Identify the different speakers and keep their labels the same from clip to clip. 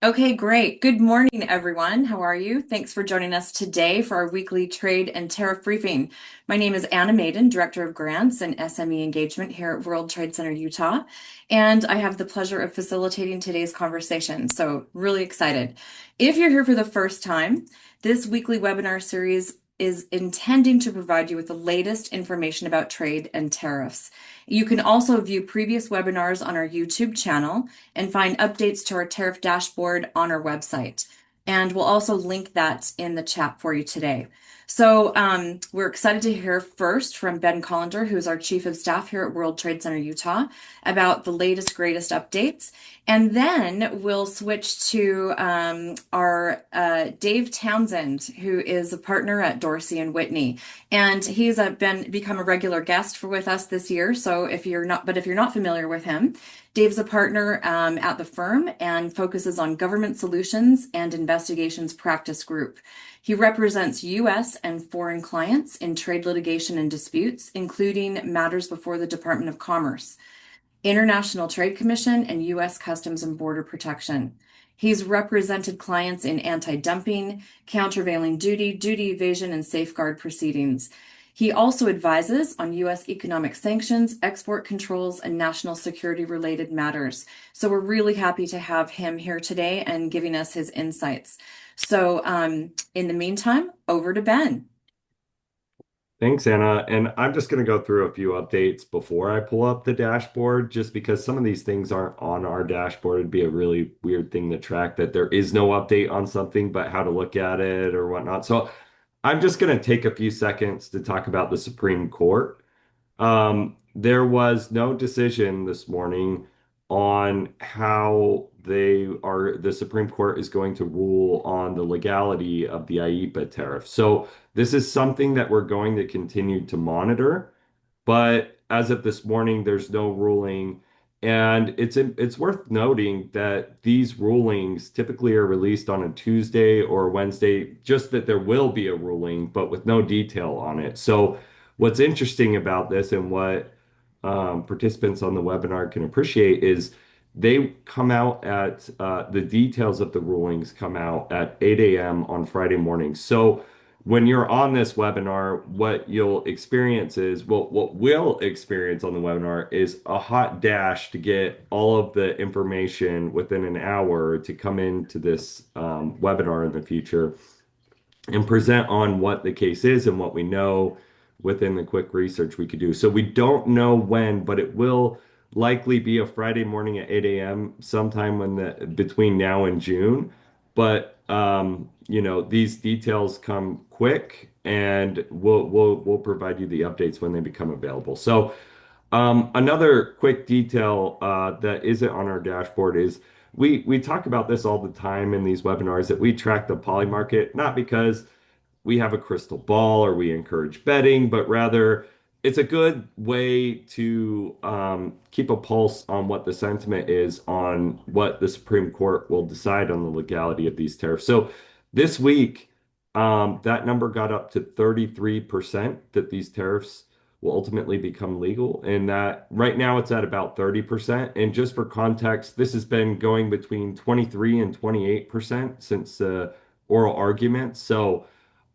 Speaker 1: Okay, great. Good morning, everyone. How are you? Thanks for joining us today for our weekly trade and tariff briefing. My name is Anna Maiden, Director of Grants and SME Engagement here at World Trade Center, Utah, and I have the pleasure of facilitating today's conversation. So, really excited. If you're here for the first time, this weekly webinar series is intending to provide you with the latest information about trade and tariffs. You can also view previous webinars on our YouTube channel and find updates to our tariff dashboard on our website. And we'll also link that in the chat for you today. So we're excited to hear first from Ben Kolendar, who is our Chief of Staff here at World Trade Center, Utah, about the latest, greatest updates. And then we'll switch to our Dave Townsend, who is a partner at Dorsey and Whitney. And he's become a regular guest with us this year. So if you're not familiar with him, Dave's a partner at the firm and focuses on government solutions and investigations practice group. He represents U.S. and foreign clients in trade litigation and disputes, including matters before the Department of Commerce, International Trade Commission, and U.S. Customs and Border Protection. He's represented clients in anti-dumping, countervailing duty, duty evasion, and safeguard proceedings. He also advises on U.S. economic sanctions, export controls, and national security related matters. So we're really happy to have him here today and giving us his insights. So in the meantime, over to Ben.
Speaker 2: Thanks, Anna. And I'm just going to go through a few updates before I pull up the dashboard, just because some of these things aren't on our dashboard. It'd be a really weird thing to track that there is no update on something, but how to look at it or whatnot. So I'm just going to take a few seconds to talk about the Supreme Court. There was no decision this morning on how the Supreme Court is going to rule on the legality of the IEEPA tariff. So this is something that we're going to continue to monitor, but as of this morning, there's no ruling. And it's worth noting that these rulings typically are released on a Tuesday or Wednesday, just that there will be a ruling, but with no detail on it. So what's interesting about this and what participants on the webinar can appreciate is they come out at the details of the rulings come out at 8 a.m. on Friday morning. So when you're on this webinar, what you'll experience is, well, what we'll experience on the webinar is a hot dash to get all of the information within an hour to come into this webinar in the future and present on what the case is and what we know within the quick research we could do. So we don't know when, but it will likely be a Friday morning at 8 a.m. sometime between now and June. But these details come quick and we'll provide you the updates when they become available. So another quick detail that isn't on our dashboard is we talk about this all the time in these webinars that we track the poly market, not because we have a crystal ball or we encourage betting, but rather it's a good way to keep a pulse on what the sentiment is on what the Supreme Court will decide on the legality of these tariffs. So this week, that number got up to 33% that these tariffs will ultimately become legal. And that right now it's at about 30%. And just for context, this has been going between 23 and 28% since the oral argument. So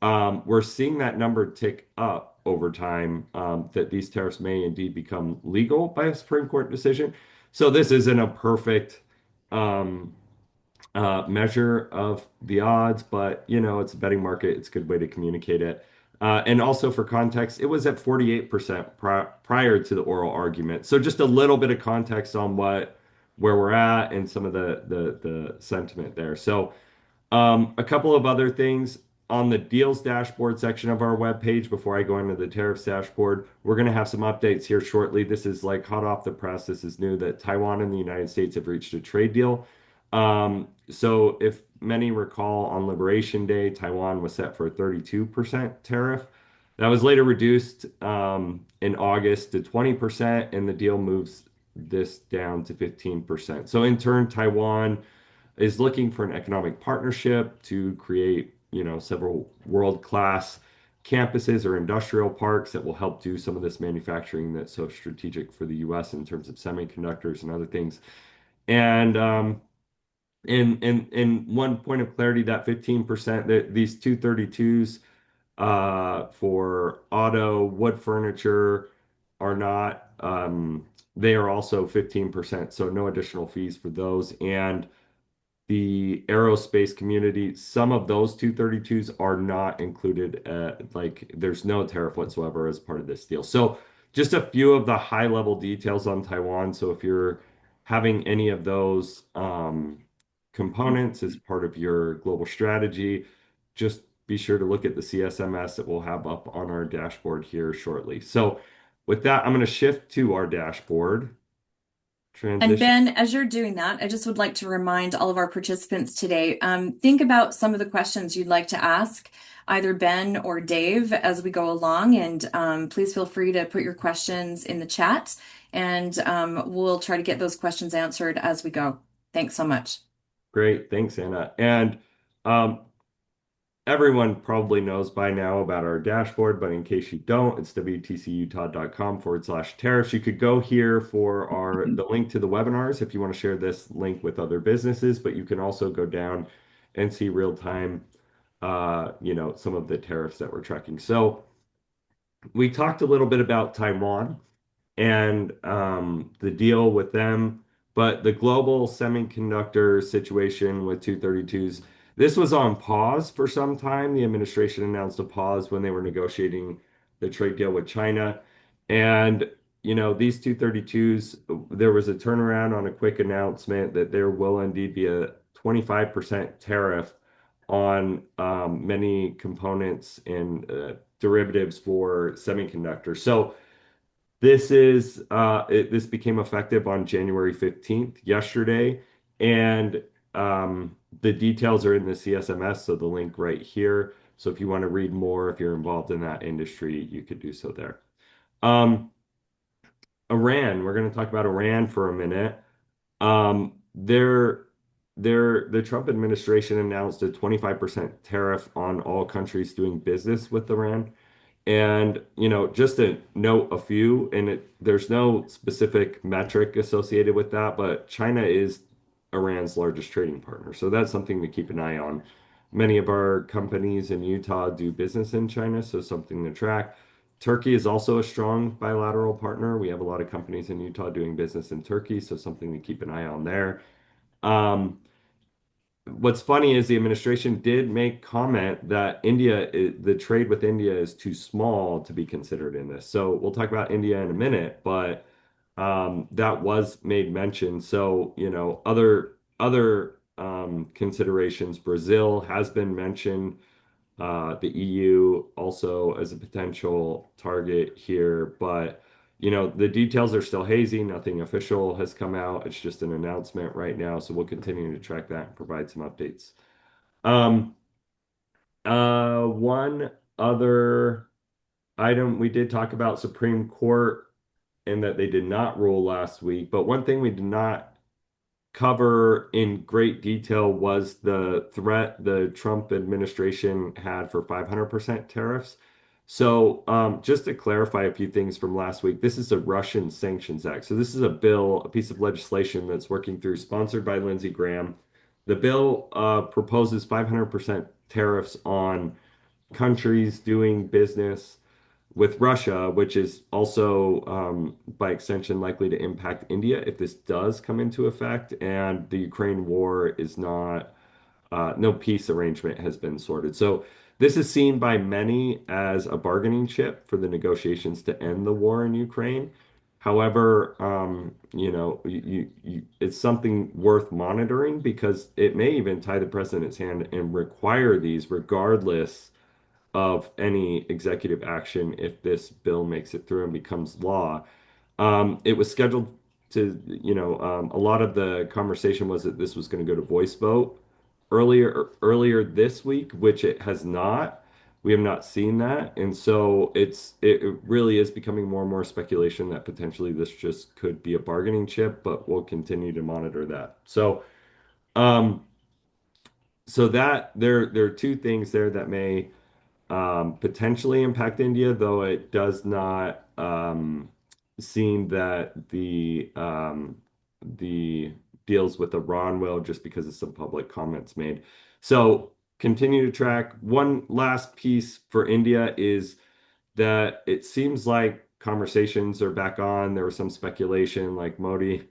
Speaker 2: we're seeing that number tick up over time, that these tariffs may indeed become legal by a Supreme Court decision. So this isn't a perfect um, measure of the odds, but it's a betting market. It's a good way to communicate it. And also for context, it was at 48% prior to the oral argument. So just a little bit of context on where we're at and some of the sentiment there. So a couple of other things on the deals dashboard section of our webpage before I go into the tariffs dashboard. We're going to have some updates here shortly. This is like hot off the press. This is new that Taiwan and the United States have reached a trade deal. So if many recall, on Liberation Day, Taiwan was set for a 32% tariff. That was later reduced in August to 20%, and the deal moves this down to 15%. So in turn, Taiwan is looking for an economic partnership to create, several world-class campuses or industrial parks that will help do some of this manufacturing that's so strategic for the U.S. in terms of semiconductors and other things. And And one point of clarity, that 15%, that these 232s for auto, wood furniture are not, they are also 15%. So no additional fees for those. And the aerospace community, some of those 232s are not included, like there's no tariff whatsoever as part of this deal. So just a few of the high level details on Taiwan. So if you're having any of those components as part of your global strategy, just be sure to look at the CSMS that we'll have up on our dashboard here shortly. So with that, I'm going to shift to our dashboard
Speaker 1: And
Speaker 2: transition.
Speaker 1: Ben, as you're doing that, I just would like to remind all of our participants today, think about some of the questions you'd like to ask either Ben or Dave as we go along. And please feel free to put your questions in the chat, and we'll try to get those questions answered as we go. Thanks so much.
Speaker 2: Great. Thanks, Anna. And um, everyone probably knows by now about our dashboard, but in case you don't, it's wtcutah.com/tariffs. You could go here for the link to the webinars if you want to share this link with other businesses, but you can also go down and see real time, some of the tariffs that we're tracking. So we talked a little bit about Taiwan and the deal with them. But the global semiconductor situation with 232s, this was on pause for some time. The administration announced a pause when they were negotiating the trade deal with China. And, these 232s, there was a turnaround on a quick announcement that there will indeed be a 25% tariff on many components and derivatives for semiconductors. So, this became effective on January 15th, yesterday, and the details are in the CSMS, so the link right here. So if you want to read more, if you're involved in that industry, you could do so there. Um, Iran, we're going to talk about Iran for a minute. Um, their, the Trump administration announced a 25% tariff on all countries doing business with Iran. And, just to note a few, and there's no specific metric associated with that, but China is Iran's largest trading partner. So that's something to keep an eye on. Many of our companies in Utah do business in China, so something to track. Turkey is also a strong bilateral partner. We have a lot of companies in Utah doing business in Turkey, so something to keep an eye on there. Um, What's funny is the administration did make comment that the trade with India is too small to be considered in this. So we'll talk about India in a minute, but that was made mention. So, other considerations, Brazil has been mentioned, the EU also as a potential target here, but the details are still hazy. Nothing official has come out. It's just an announcement right now, so we'll continue to track that and provide some updates. Um, one other item we did talk about Supreme Court and that they did not rule last week, but one thing we did not cover in great detail was the threat the Trump administration had for 500% tariffs. So, just to clarify a few things from last week, this is a Russian Sanctions Act. So, this is a bill, a piece of legislation that's working through, sponsored by Lindsey Graham. The bill proposes 500% tariffs on countries doing business with Russia, which is also, by extension, likely to impact India if this does come into effect. And the Ukraine war is not, no peace arrangement has been sorted. So this is seen by many as a bargaining chip for the negotiations to end the war in Ukraine. However, it's something worth monitoring because it may even tie the president's hand and require these regardless of any executive action if this bill makes it through and becomes law. It was scheduled a lot of the conversation was that this was going to go to voice vote earlier this week, which it has not. We have not seen that, and so it really is becoming more and more speculation that potentially this just could be a bargaining chip, but we'll continue to monitor that. Um, so that there are two things there that may potentially impact India, though it does not seem that the deals with Iran will, just because of some public comments made. So continue to track. One last piece for India is that it seems like conversations are back on. There was some speculation like Modi.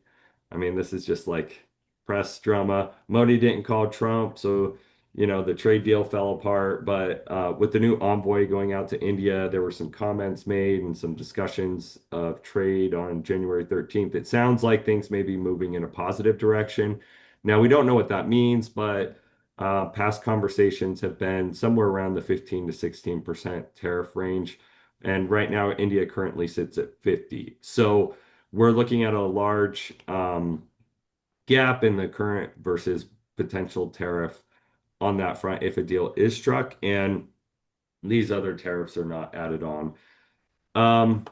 Speaker 2: I mean, this is just like press drama. Modi didn't call Trump, so the trade deal fell apart. But with the new envoy going out to India, there were some comments made and some discussions of trade on January 13th. It sounds like things may be moving in a positive direction. Now, we don't know what that means, but past conversations have been somewhere around the 15 to 16% tariff range. And right now, India currently sits at 50. So we're looking at a large gap in the current versus potential tariff on that front if a deal is struck and these other tariffs are not added on. Um,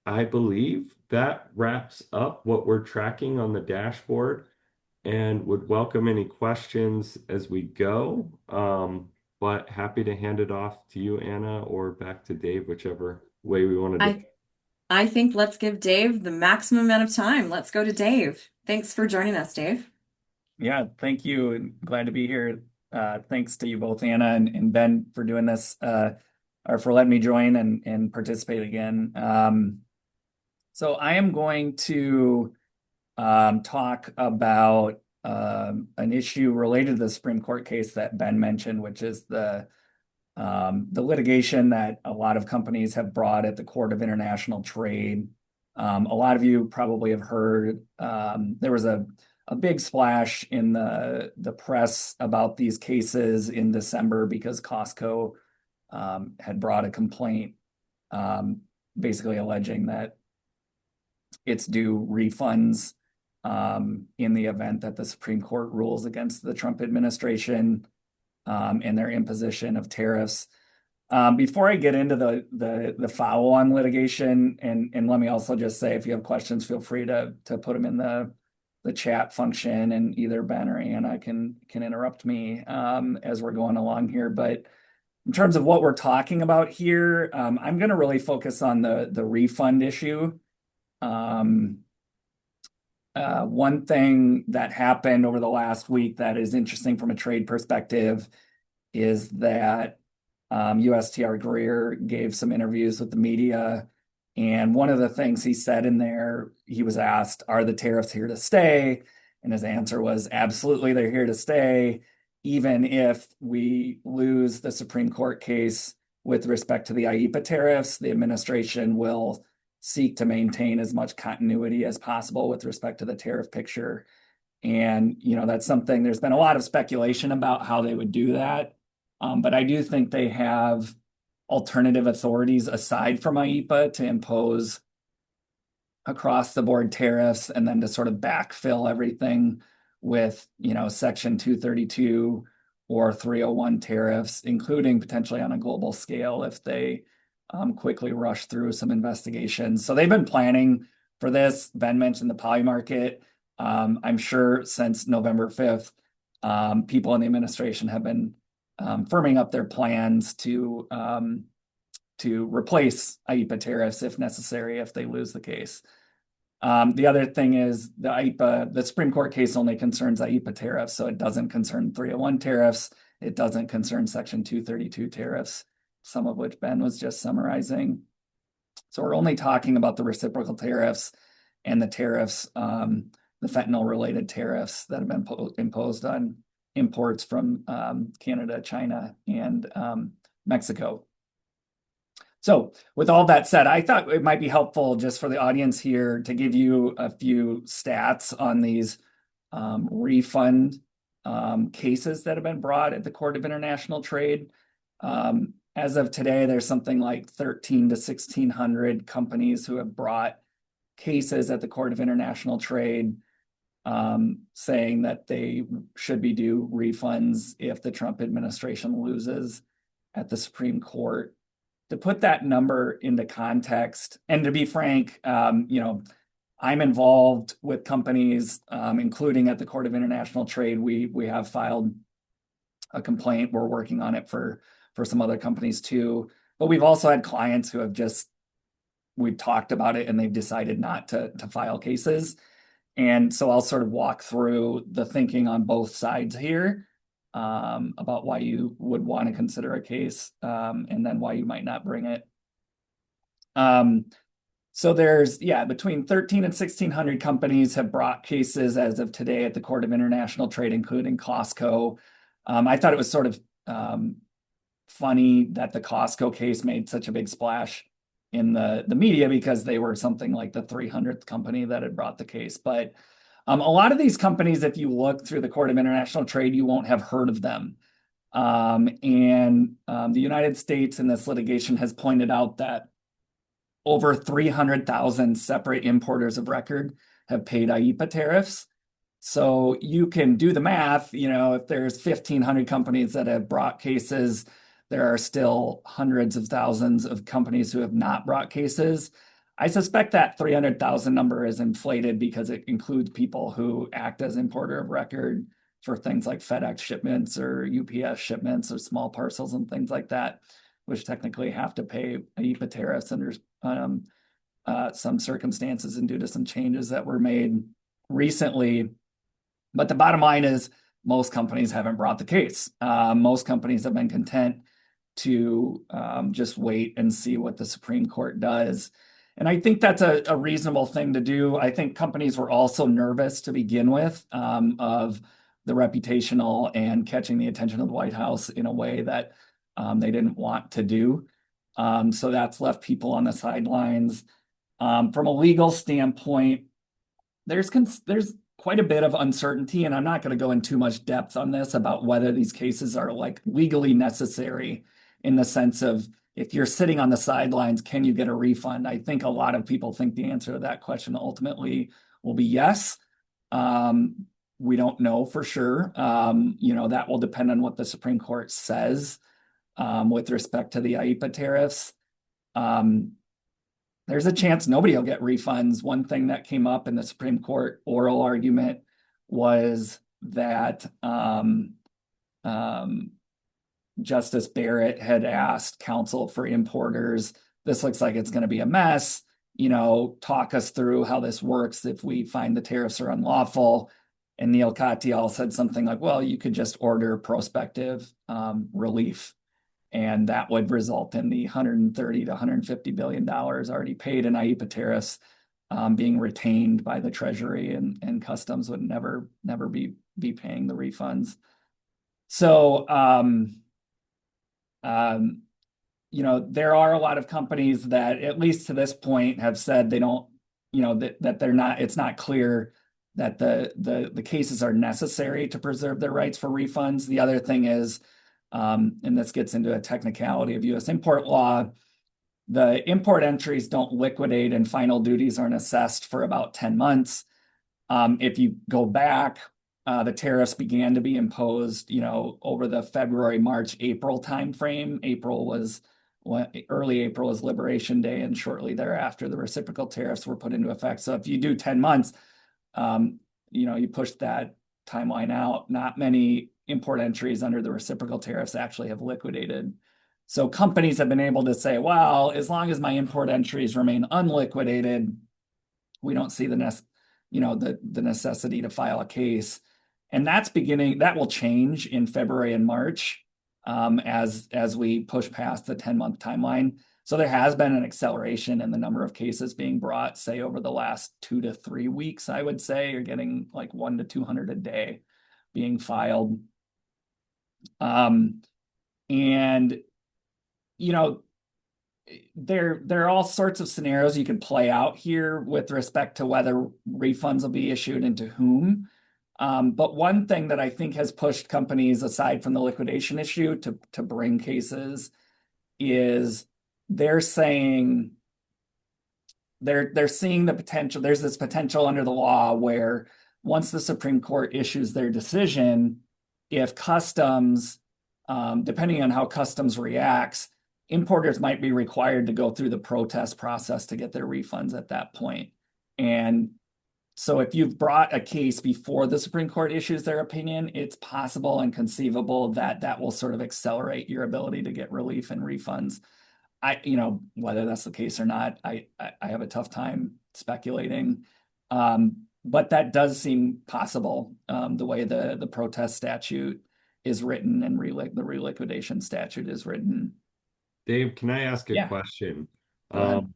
Speaker 2: I believe that wraps up what we're tracking on the dashboard and would welcome any questions as we go. But happy to hand it off to you, Anna, or back to Dave, whichever way we want to do.
Speaker 1: I I think let's give Dave the maximum amount of time. Let's go to Dave. Thanks for joining us, Dave.
Speaker 3: Yeah, thank you. And glad to be here. Thanks to you both, Anna and Ben, for doing this, or for letting me join and participate again. So I am going to talk about an issue related to the Supreme Court case that Ben mentioned, which is the litigation that a lot of companies have brought at the Court of International Trade. A lot of you probably have heard there was a big splash in the press about these cases in December because Costco had brought a complaint, basically alleging that it's due refunds in the event that the Supreme Court rules against the Trump administration and their imposition of tariffs. Before I get into the follow-on litigation, and let me also just say, if you have questions, feel free to put them in the chat function, and either Ben or Anna can interrupt me as we're going along here. But in terms of what we're talking about here, I'm going to really focus on the refund issue. One thing that happened over the last week that is interesting from a trade perspective is that USTR Greer gave some interviews with the media. And one of the things he said in there, he was asked, are the tariffs here to stay? And his answer was, absolutely, they're here to stay. Even if we lose the Supreme Court case with respect to the IEEPA tariffs, the administration will seek to maintain as much continuity as possible with respect to the tariff picture. And, that's something, there's been a lot of speculation about how they would do that. But I do think they have alternative authorities aside from IEEPA to impose across the board tariffs and then to sort of backfill everything with, Section 232 or 301 tariffs, including potentially on a global scale if they quickly rush through some investigations. So they've been planning for this. Ben mentioned the poly market. I'm sure since November 5th, people in the administration have been firming up their plans to replace IEEPA tariffs if necessary, if they lose the case. The other thing is the Supreme Court case only concerns IEEPA tariffs, so it doesn't concern 301 tariffs. It doesn't concern Section 232 tariffs, some of which Ben was just summarizing. So we're only talking about the reciprocal tariffs and the tariffs, the fentanyl-related tariffs that have been imposed on imports from Canada, China, and Mexico. So with all that said, I thought it might be helpful just for the audience here to give you a few stats on these refund cases that have been brought at the Court of International Trade. As of today, there's something like 1,300 to 1,600 companies who have brought cases at the Court of International Trade saying that they should be due refunds if the Trump administration loses at the Supreme Court. To put that number into context, and to be frank, I'm involved with companies, including at the Court of International Trade. We have filed a complaint. We're working on it for some other companies too. But we've also had clients who have we've talked about it and they've decided not to file cases. And so I'll sort of walk through the thinking on both sides here, about why you would want to consider a case, and then why you might not bring it. So there's, between 13 and 1,600 companies have brought cases as of today at the Court of International Trade, including Costco. I thought it was sort of funny that the Costco case made such a big splash in the media because they were something like the 300th company that had brought the case. But a lot of these companies, if you look through the Court of International Trade, you won't have heard of them. The United States in this litigation has pointed out that over 300,000 separate importers of record have paid IEEPA tariffs. So you can do the math, if there's 1,500 companies that have brought cases, there are still hundreds of thousands of companies who have not brought cases. I suspect that 300,000 number is inflated because it includes people who act as importer of record for things like FedEx shipments or UPS shipments or small parcels and things like that, which technically have to pay IEEPA tariffs under some circumstances and due to some changes that were made recently. But the bottom line is most companies haven't brought the case. Most companies have been content to just wait and see what the Supreme Court does. And I think that's a reasonable thing to do. I think companies were also nervous to begin with of the reputational and catching the attention of the White House in a way that they didn't want to do. So that's left people on the sidelines. From a legal standpoint, there's quite a bit of uncertainty, and I'm not going to go in too much depth on this about whether these cases are like legally necessary in the sense of if you're sitting on the sidelines, can you get a refund? I think a lot of people think the answer to that question ultimately will be yes. We don't know for sure. That will depend on what the Supreme Court says with respect to the IEEPA tariffs. There's a chance nobody will get refunds. One thing that came up in the Supreme Court oral argument was that Justice Barrett had asked counsel for importers, this looks like it's going to be a mess. Talk us through how this works if we find the tariffs are unlawful. And Neil Katyal said something like, well, you could just order prospective relief. And that would result in the $130 to $150 billion already paid in IEEPA tariffs being retained by the Treasury, and Customs would never be paying the refunds. So, there are a lot of companies that, at least to this point, have said they don't, that they're not, it's not clear that the cases are necessary to preserve their rights for refunds. The other thing is, and this gets into a technicality of U.S. import law, the import entries don't liquidate and final duties aren't assessed for about 10 months. If you go back, the tariffs began to be imposed, over the February, March, April timeframe. Early April was Liberation Day, and shortly thereafter, the reciprocal tariffs were put into effect. So if you do 10 months, you push that timeline out. Not many import entries under the reciprocal tariffs actually have liquidated. So companies have been able to say, well, as long as my import entries remain unliquidated, we don't see the necessity to file a case. And that will change in February and March as we push past the 10-month timeline. So there has been an acceleration in the number of cases being brought, say, over the last 2 to 3 weeks, I would say. You're getting like 100 to 200 a day being filed. There are all sorts of scenarios you can play out here with respect to whether refunds will be issued and to whom. But one thing that I think has pushed companies, aside from the liquidation issue, to bring cases is they're saying they're seeing the potential. There's this potential under the law where once the Supreme Court issues their decision, if Customs, depending on how Customs reacts, importers might be required to go through the protest process to get their refunds at that point. And so if you've brought a case before the Supreme Court issues their opinion, it's possible and conceivable that that will sort of accelerate your ability to get relief and refunds. Whether that's the case or not, I have a tough time speculating. But that does seem possible, the way the protest statute is written and the reliquidation statute is written.
Speaker 2: Dave, can I ask a
Speaker 3: Yeah,
Speaker 2: question?
Speaker 3: go ahead.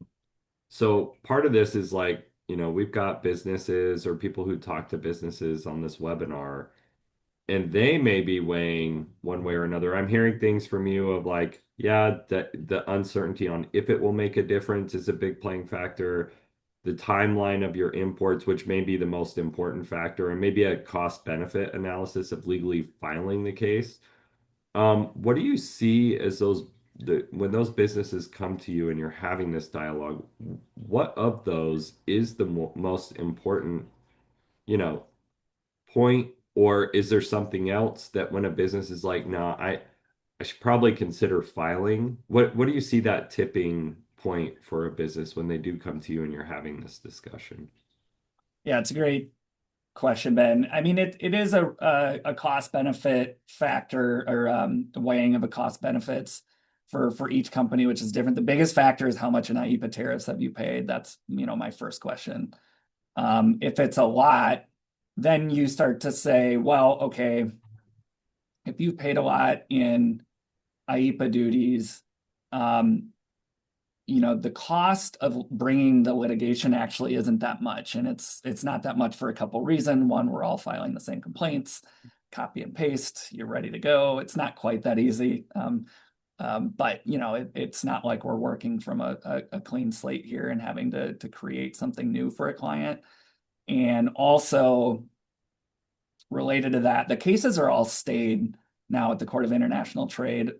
Speaker 2: So part of this is like, we've got businesses or people who talk to businesses on this webinar, and they may be weighing one way or another. I'm hearing things from you of like, yeah, the uncertainty on if it will make a difference is a big playing factor. The timeline of your imports, which may be the most important factor, and maybe a cost benefit analysis of legally filing the case. What do you see as when those businesses come to you and you're having this dialogue, what of those is the mo most important, you know, point, or is there something else that when a business is like, nah, I should probably consider filing? What do you see that tipping point for a business when they do come to you and you're having this discussion?
Speaker 3: Yeah, it's a great question, Ben. I mean, it is a cost benefit factor, or the weighing of a cost benefits for each company, which is different. The biggest factor is how much in IEEPA tariffs have you paid? That's, my first question. If it's a lot, then you start to say, well, okay, if you've paid a lot in IEEPA duties, um, the cost of bringing the litigation actually isn't that much, and it's not that much for a couple reasons. One, we're all filing the same complaints, copy and paste, you're ready to go. It's not quite that easy. But it's not like we're working from a clean slate here and having to create something new for a client. And also related to that, the cases are all stayed now at the Court of International Trade.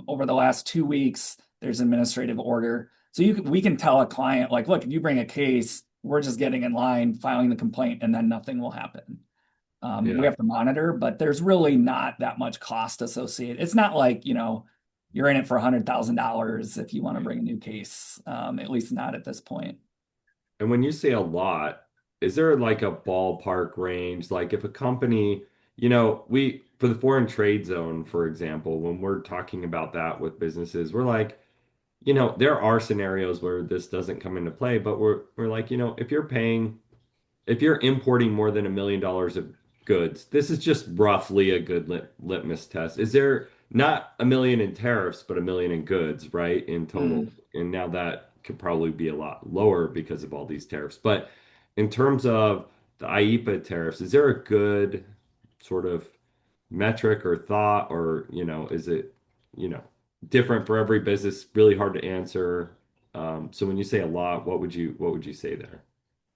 Speaker 3: Over the last 2 weeks, there's administrative order. So we can tell a client, like, look, if you bring a case, we're just getting in line, filing the complaint, and then nothing will happen. We
Speaker 2: Yeah.
Speaker 3: have to monitor, but there's really not that much cost associated. It's not like, you're in it for $100,000 if you want to bring a new case, at least not at this point.
Speaker 2: And when you say a lot, is there like a ballpark range? Like if a company, we for the foreign trade zone, for example, when we're talking about that with businesses, we're like, there are scenarios where this doesn't come into play, but we're like, if you're importing more than $1 million of goods, this is just roughly a good litmus test. Is there not 1 million in tariffs, but 1 million in goods, right? In total.
Speaker 3: Mm.
Speaker 2: And now that could probably be a lot lower because of all these tariffs. But in terms of the IEEPA tariffs, is there a good sort of metric or thought, or, is it, you know, different for every business? Really hard to answer. So when you say a lot, what would you say there?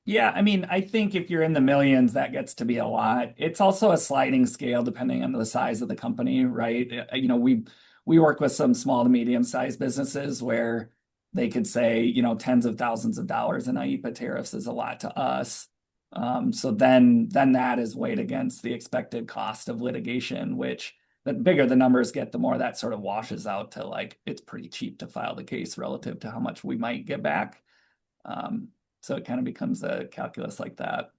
Speaker 3: Yeah, I mean, I think if you're in the millions, that gets to be a lot. It's also a sliding scale depending on the size of the company, right? We work with some small to medium sized businesses where they could say, tens of thousands of dollars in IEEPA tariffs is a lot to us. So then that is weighed against the expected cost of litigation, which the bigger the numbers get, the more that sort of washes out to, like, it's pretty cheap to file the case relative to how much we might get back. Um, so it kind of becomes a calculus like that.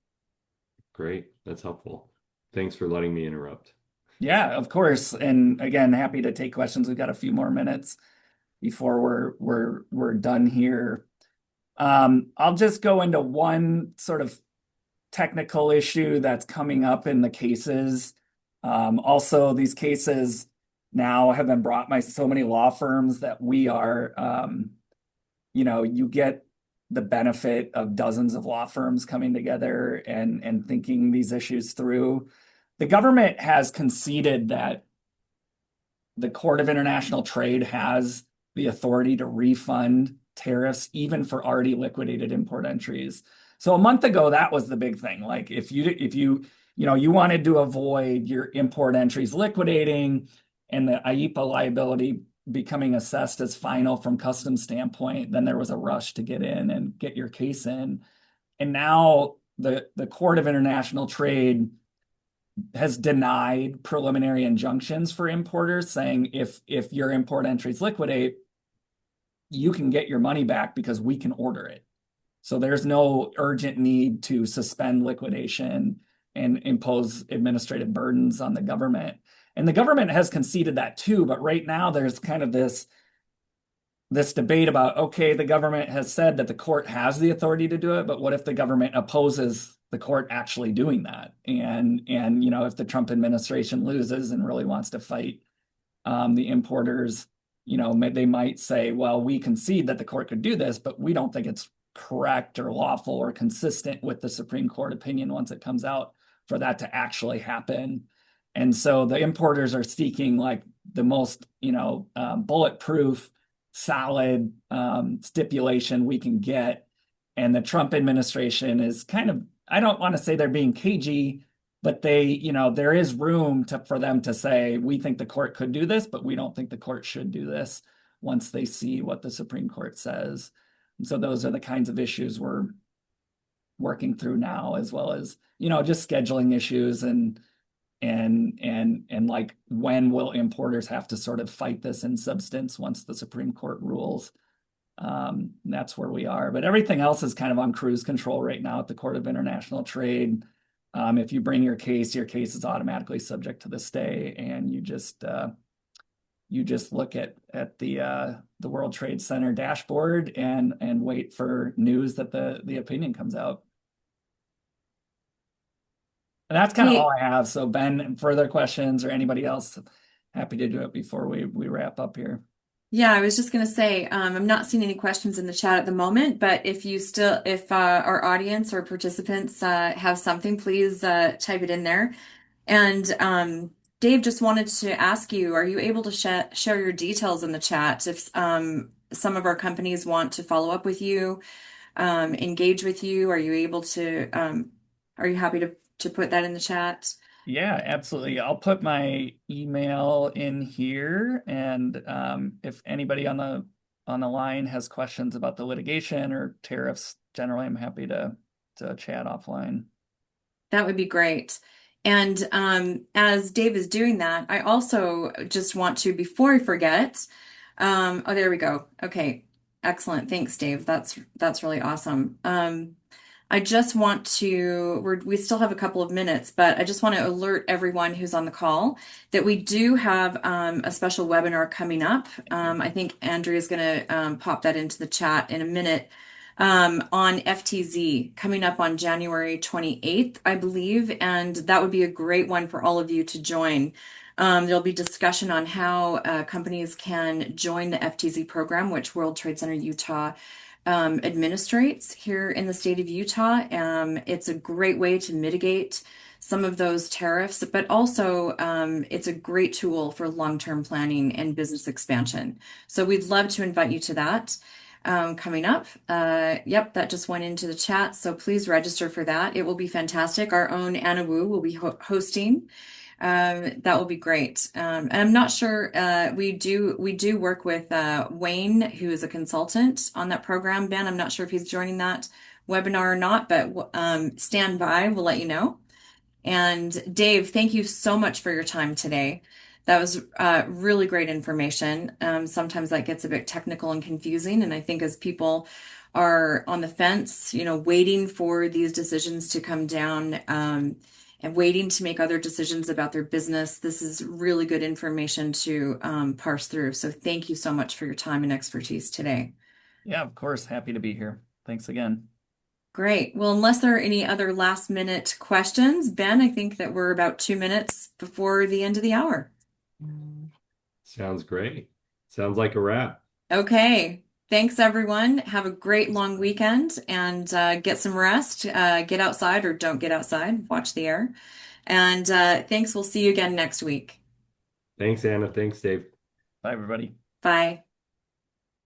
Speaker 2: Great. That's helpful. Thanks for letting me interrupt.
Speaker 3: Yeah, of course. And again, happy to take questions. We've got a few more minutes before we're done here. I'll just go into one sort of technical issue that's coming up in the cases. Also, these cases now have been brought by so many law firms that we are, you get the benefit of dozens of law firms coming together and thinking these issues through. The government has conceded that the Court of International Trade has the authority to refund tariffs even for already liquidated import entries. So a month ago, that was the big thing. Like if you wanted to avoid your import entries liquidating and the IEEPA liability becoming assessed as final from customs standpoint, then there was a rush to get in and get your case in. And now the Court of International Trade has denied preliminary injunctions for importers, saying if your import entries liquidate, you can get your money back because we can order it. So there's no urgent need to suspend liquidation and impose administrative burdens on the government. And the government has conceded that too, but right now there's kind of this debate about, okay, the government has said that the court has the authority to do it, but what if the government opposes the court actually doing that. And if the Trump administration loses and really wants to fight the importers, they might say, well, we concede that the court could do this, but we don't think it's correct or lawful or consistent with the Supreme Court opinion once it comes out for that to actually happen. And so the importers are seeking like the most, bulletproof, solid stipulation we can get. And the Trump administration is kind of, I don't want to say they're being cagey, but there is room for them to say, we think the court could do this, but we don't think the court should do this once they see what the Supreme Court says. And so those are the kinds of issues we're working through now, as well as, just scheduling issues and like when will importers have to sort of fight this in substance once the Supreme Court rules. That's where we are. But everything else is kind of on cruise control right now at the Court of International Trade. If you bring your case is automatically subject to the stay, and you just look at the World Trade Center dashboard and wait for news that the opinion comes out. And that's kind of all
Speaker 1: Hey,
Speaker 3: I have. So Ben, further questions or anybody else, happy to do it before we wrap up here.
Speaker 1: yeah, I was just going to say, I'm not seeing any questions in the chat at the moment, but if our audience or participants have something, please type it in there. And Dave, just wanted to ask you, are you able to share your details in the chat if some of our companies want to follow up with you, engage with you? Are you happy to put that in the chat?
Speaker 3: Yeah, absolutely. I'll put my email in here, and if anybody on the line has questions about the litigation or tariffs generally, I'm happy to chat offline.
Speaker 1: That would be great. And as Dave is doing that, I also just want to, before I forget, oh, there we go. Okay, excellent. Thanks, Dave. That's really awesome. I just want to, we still have a couple of minutes, but I just want to alert everyone who's on the call that we do have a special webinar coming up. I think Andrea is going to pop that into the chat in a minute on FTZ coming up on January 28th, I believe, and that would be a great one for all of you to join. There'll be discussion on how companies can join the FTZ program, which World Trade Center Utah administrates here in the state of Utah. It's a great way to mitigate some of those tariffs, but also it's a great tool for long-term planning and business expansion. So we'd love to invite you to that coming up. Yep, that just went into the chat. So please register for that. It will be fantastic. Our own Anna Wu will be hosting. That will be great. And I'm not sure, we do work with Wayne, who is a consultant on that program. Ben, I'm not sure if he's joining that webinar or not, but stand by, we'll let you know. And Dave, thank you so much for your time today. That was really great information. Sometimes that gets a bit technical and confusing, and I think as people are on the fence, waiting for these decisions to come down, and waiting to make other decisions about their business, this is really good information to parse through. So thank you so much for your time and expertise today.
Speaker 3: Yeah, of course. Happy to be here. Thanks again.
Speaker 1: Great. Well, unless there are any other last minute questions, Ben, I think that we're about 2 minutes before the end of the hour.
Speaker 2: Sounds great. Sounds like a wrap.
Speaker 1: Okay. Thanks, everyone. Have a great long weekend and get some rest. Get outside or don't get outside. Watch the air. And thanks. We'll see you again next week.
Speaker 2: Thanks, Anna. Thanks, Dave.
Speaker 3: Bye, everybody.
Speaker 1: Bye.